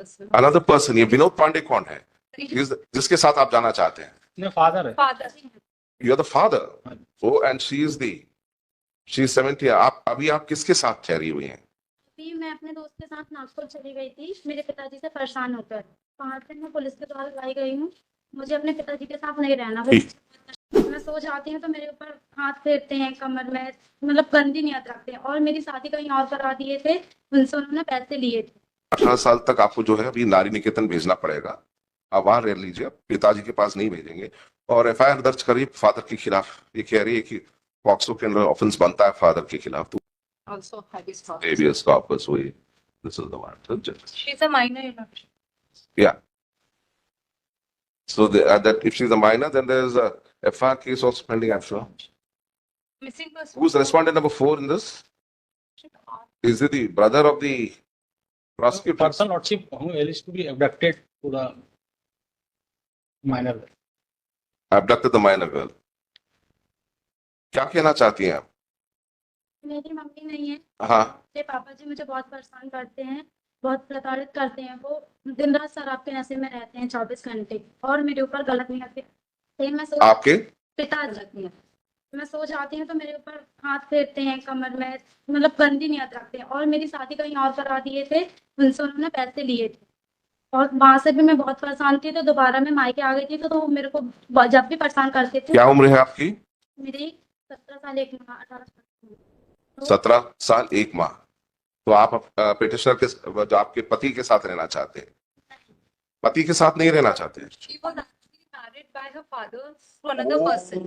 Another person, ये विनोद पांडे कौन है? जिसके साथ आप जाना चाहते हैं? फादर है। Father you are the father. Oh and she is 70। अभी आप किसके साथ ठहरी हुई हैं? अभी मैं अपने दोस्त के साथ नागपुर चली गई थी मेरे पिताजी से परेशान होकर। वहाँ से मैं पुलिस के द्वारा लाई गई हूँ। मुझे अपने पिताजी के साथ नहीं रहना। मैं सो जाती हूँ तो मेरे ऊपर हाथ फेरते हैं, कमर में मतलब गंदी नियत रखते हैं, और मेरी शादी कहीं और करा दिए थे, उनसे उन्होंने पैसे लिए थे। 18 साल तक आपको जो है अभी नारी निकेतन भेजना पड़ेगा। आप वहां रह लीजिए, पिताजी के पास नहीं भेजेंगे। और एफआईआर दर्ज करिए फादर के खिलाफ। ये कह रही है कि पॉक्सो के अंदर ऑफेंस बनता है फादर के खिलाफ। तो also habeas corpus. habeas corpus हुई। This is the one. She's a minor, you know. Yeah. So that if she's a minor, then there's a FIR case also pending, I'm sure. Missing person. Who's respondent number 4 in this? Is it the brother of the prosecutor? Person lordship who is to be abducted to the minor. Abducted the minor girl. क्या कहना चाहती हैं आप? मेरी mummy नहीं है। हाँ। मेरे पापा जी मुझे बहुत परेशान करते हैं, बहुत प्रताड़ित करते हैं। वो दिन रात शराब के नशे में रहते हैं 24 घंटे, और मेरे ऊपर गलत नियत से मैं आपके पिताजी मैं सो जाती हूँ तो मेरे ऊपर हाथ फेरते हैं, कमर में मतलब गंदी नियत रखते हैं, और मेरी शादी कहीं और करा दिए थे, उनसे उन्होंने पैसे लिए थे। और वहां से भी मैं बहुत परेशान थी, तो दोबारा मैं मायके आ गई थी। तो मेरे को जब भी परेशान करते थे। क्या उम्र है आपकी? मेरी 17 साल 1 माह 18 साल। 17 साल 1 माह। तो आप पिटिशनर के जो आपके पति के साथ रहना चाहते हैं? पति के साथ नहीं रहना चाहते हैं? She was actually married by her father to another person.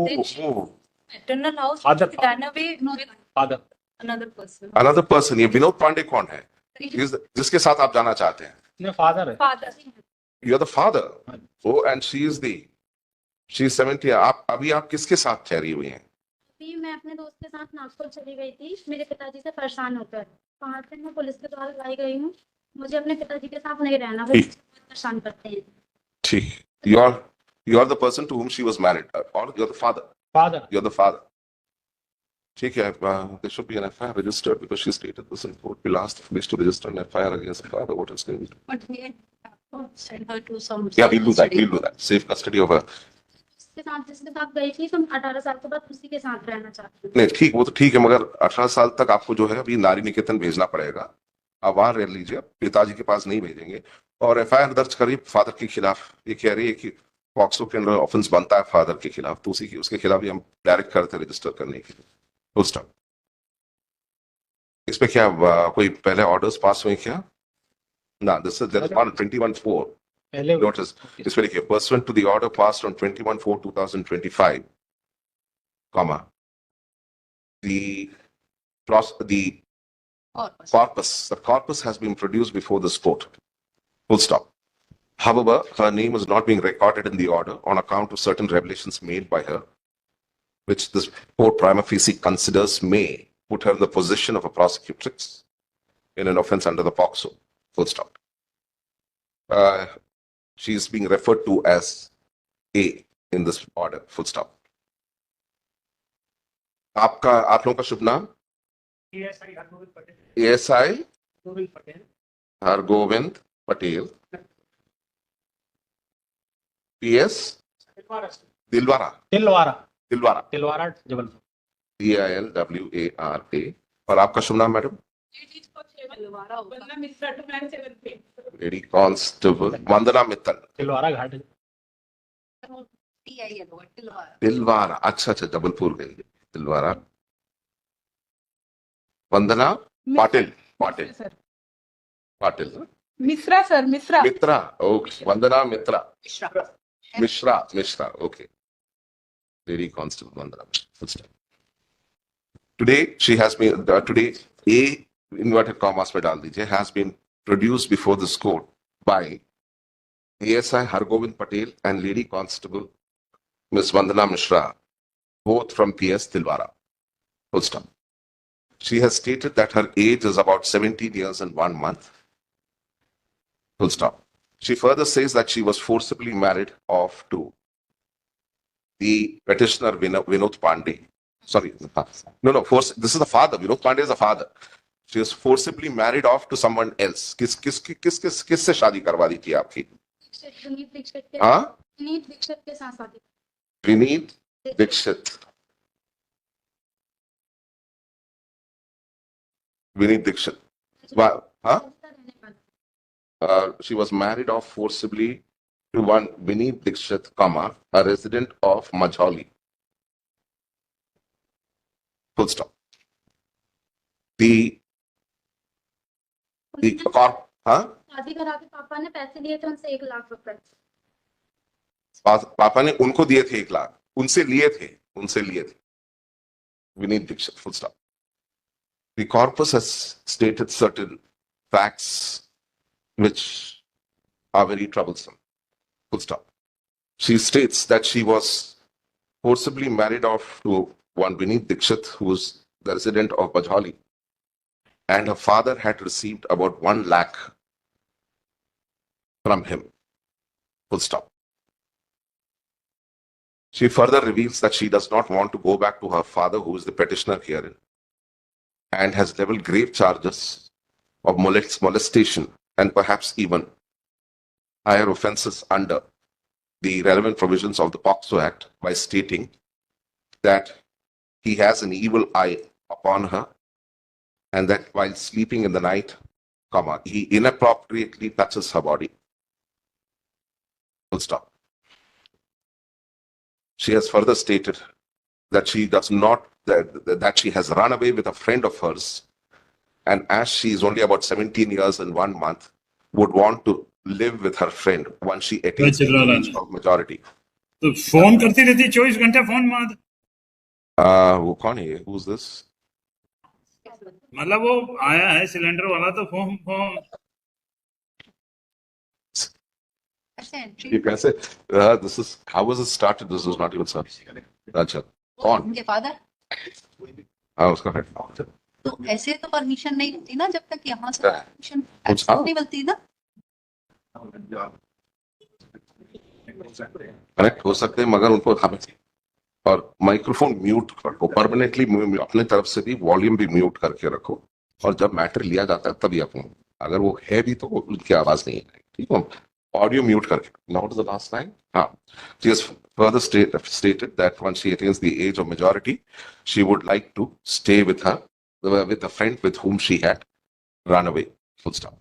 Then she maternal house Father. she ran away with Father. another person. Another person, ये विनोद पांडे कौन है? जिसके साथ आप जाना चाहते हैं? फादर है। Father. You are the father. Oh and she is 70। अभी आप किसके साथ ठहरी हुई हैं? अभी मैं अपने दोस्त के साथ नागपुर चली गई थी मेरे पिताजी से परेशान होकर। वहाँ से मैं पुलिस के द्वारा लाई गई हूँ। मुझे अपने पिताजी के साथ नहीं रहना। वो मुझे बहुत परेशान करते हैं। ठीक। You are the person to whom she was married, or you're the father? Father. You're the father. ठीक है। There should be an FIR registered because she stated this in court. We'll ask the police to register an FIR against the father. What is going to do? But we had send her to some. Yeah, we'll do that. We'll do that. Safe custody of her. उसके साथ जिसके साथ गई थी, तो 18 साल के बाद उसी के साथ रहना चाहती हूँ। नहीं ठीक, वो तो ठीक है, मगर 18 साल तक आपको जो है अभी नारी निकेतन भेजना पड़ेगा। आप वहां रह लीजिए, पिताजी के पास नहीं भेजेंगे। और एफआईआर दर्ज करिए फादर के खिलाफ। ये कह रही है कि पॉक्सो के अंदर ऑफेंस बनता है फादर के खिलाफ। तो उसके खिलाफ ही हम डायरेक्ट करते रजिस्टर करने के लिए। Full stop. इस पे क्या कोई पहले ऑर्डर्स पास हुए क्या? ना, this is 21/4 notice. It's very clear. Pursuant to the order passed on 21/4/2025, comma, the corpus has been produced before this court. Full stop. However, her name is not being recorded in the order on account of certain revelations made by her, which this court prima facie considers may put her in the position of a prosecutrix in an offense under the POCSO. Full stop. She is being referred to as A in this order. Full stop. आप लोगों का शुभ नाम? ASI Hargovind Patel. PS Dilwara Jabalpur. DILWARA। और आपका शुभ नाम madam? Lady constable Vandana Mittal. Tilwara Ghat. Dilwara. अच्छा, जबलपुर गई। Dilwara. Vandana Patil. Mishra sir, Mitra. Okay, Vandana Mishra. Okay, lady constable Vandana. Today she has been today A inverted commas में डाल दीजिए has been produced before this court by ASI Hargovind Patel and Lady Constable Ms. Vandana Mishra, both from PS Tilwara. Full stop. She has stated that her age is about 17 years and 1 month. Full stop. She further says that she was forcibly married off to the petitioner Vinod Pandey. Sorry, no, this is the father. Vinod Pandey is the father. She was forcibly married off to someone else. किससे शादी करवा दी थी आपकी? विनीत दीक्षित के हाँ? विनीत दीक्षित के साथ शादी Vineet Dixit. Vinit Dixit. Huh? रहने वाली. She was married off forcibly to one Vinit Dixit, comma, a resident of Majholi. Full stop. The huh? शादी करा के पापा ने पैसे लिए थे उनसे 1 लाख रुपए. पापा ने उनको दिए थे 1 लाख. उनसे लिए थे. Vinit Dixit. Full stop. The corpus has stated certain facts which are very troublesome. Full stop. She states that she was forcibly married off to one Vinit Dixit, who was the resident of Bajhali, and her father had received about 1 lakh from him. Full stop. She further reveals that she does not want to go back to her father, who is the petitioner herein, and has leveled grave charges of molestation and perhaps even higher offences under the relevant provisions of the POCSO Act by stating that he has an evil eye upon her and that while sleeping in the night, comma, he inappropriately touches her body. Full stop. She has further stated that she does not, that she has run away with a friend of hers, and as she is only about 17 years and 1 month, would want to live with her friend once she attains the age of majority. तो phone करती रहती 24 घंटे phone मार. वो कौन है? Who's this? मतलब वो आया है सिलेंडर वाला तो phone You can say, this is, how was it started? This was not even started. अच्छा, कौन? उनके फादर. हाँ, उसका है. तो ऐसे तो परमिशन नहीं होती ना जब तक यहाँ से हाँ. परमिशन हाँ. नहीं मिलती ना. कनेक्ट हो सकते हैं मगर उनको हमें और माइक्रोफोन म्यूट रखो परमानेंटली. अपने तरफ से भी वॉल्यूम भी म्यूट करके रखो और जब मैटर लिया जाता है तभी आप अगर वो है भी तो उनकी आवाज नहीं है. ठीक है, ऑडियो म्यूट करके. Now what is the last line? She has further stated that once she attains the age of majority, she would like to stay with a friend with whom she had run away. Full stop.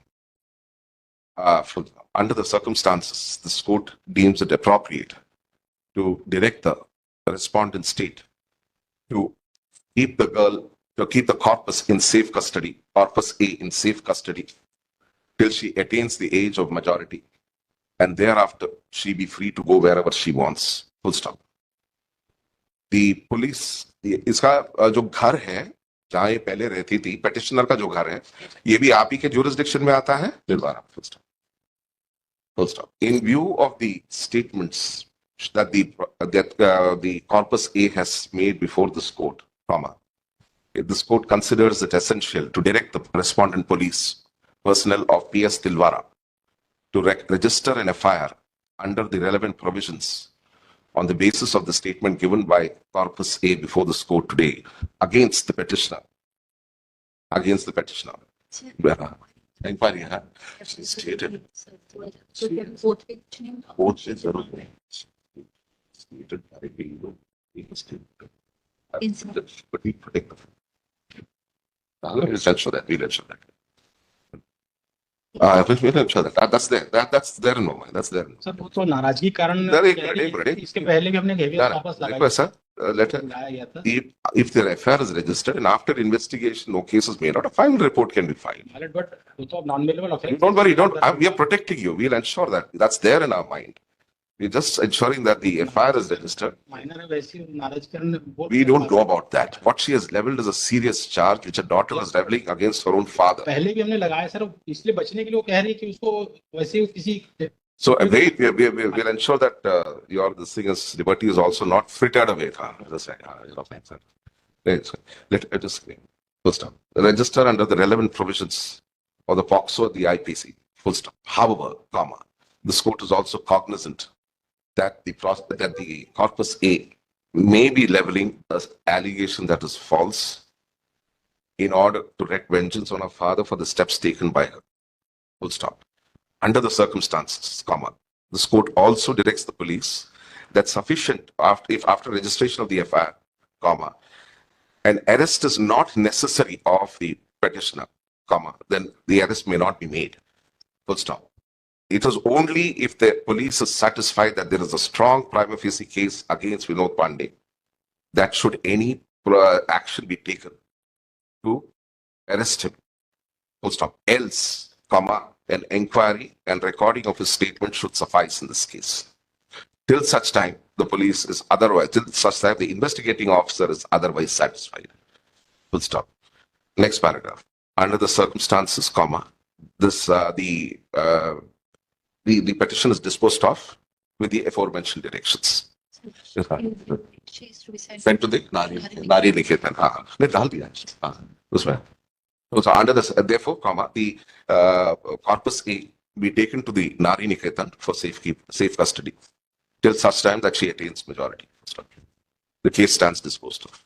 Under the circumstances, this court deems it appropriate to direct the respondent state to keep the corpus in safe custody, corpus A in safe custody, till she attains the age of majority, and thereafter she be free to go wherever she wants. Full stop. The police, इसका जो घर है जहां ये पहले रहती थी, petitioner का जो घर है, ये भी आप ही के jurisdiction में आता है. Dilwara. Full stop. Full stop. In view of the statements that the corpus A has made before this court, this court considers it essential to direct the respondent police personnel of PS Tilwara to register an FIR under the relevant provisions on the basis of the statement given by corpus A before this court today against the petitioner. Inquiry, she stated. Both stated but we protect the. We'll ensure that. We'll ensure that. We'll ensure that. That's there in my mind. That's there. Sir वो तो नाराजगी कारण इसके पहले भी हमने घेविया वापस लगाया. Sir, letter. If the FIR is registered and after investigation no case is made out, a final report can be filed. But वो तो non-bailable offense. Don't worry, we are protecting you. We'll ensure that. That's there in our mind. We're just ensuring that the FIR is registered. Minor है वैसी नाराजगी कारण. We don't know about that. What she has leveled is a serious charge which her daughter was leveling against her own father. पहले भी हमने लगाया sir, इसलिए बचने के लिए वो कह रही है कि उसको वैसे किसी. So wait, we'll ensure that this thing is liberty is also not frittered away. Let us explain. Full stop. Register under the relevant provisions of the POCSO or the IPC. Full stop. However, this court is also cognizant that the corpus A may be leveling an allegation that is false in order to wreak vengeance on her father for the steps taken by her. Full stop. Under the circumstances, comma, this court also directs the police that sufficient if after registration of the FIR, comma, an arrest is not necessary of the petitioner, comma, then the arrest may not be made. Full stop. It is only if the police is satisfied that there is a strong prima facie case against Vinod Pandey that should any action be taken to arrest him. Full stop. Else, comma, an inquiry and recording of his statement should suffice in this case. Till such time, the police is otherwise, till such time, the investigating officer is otherwise satisfied. Full stop. Next paragraph. Under the circumstances, comma, this the petition is disposed of with the aforementioned directions. She is to be sent. Sent to the Nari Niketan. नहीं डाल दिया है उसमें. So under this, therefore, comma, the corpus A be taken to the Nari Niketan for safe custody till such time that she attains majority. The case stands disposed of.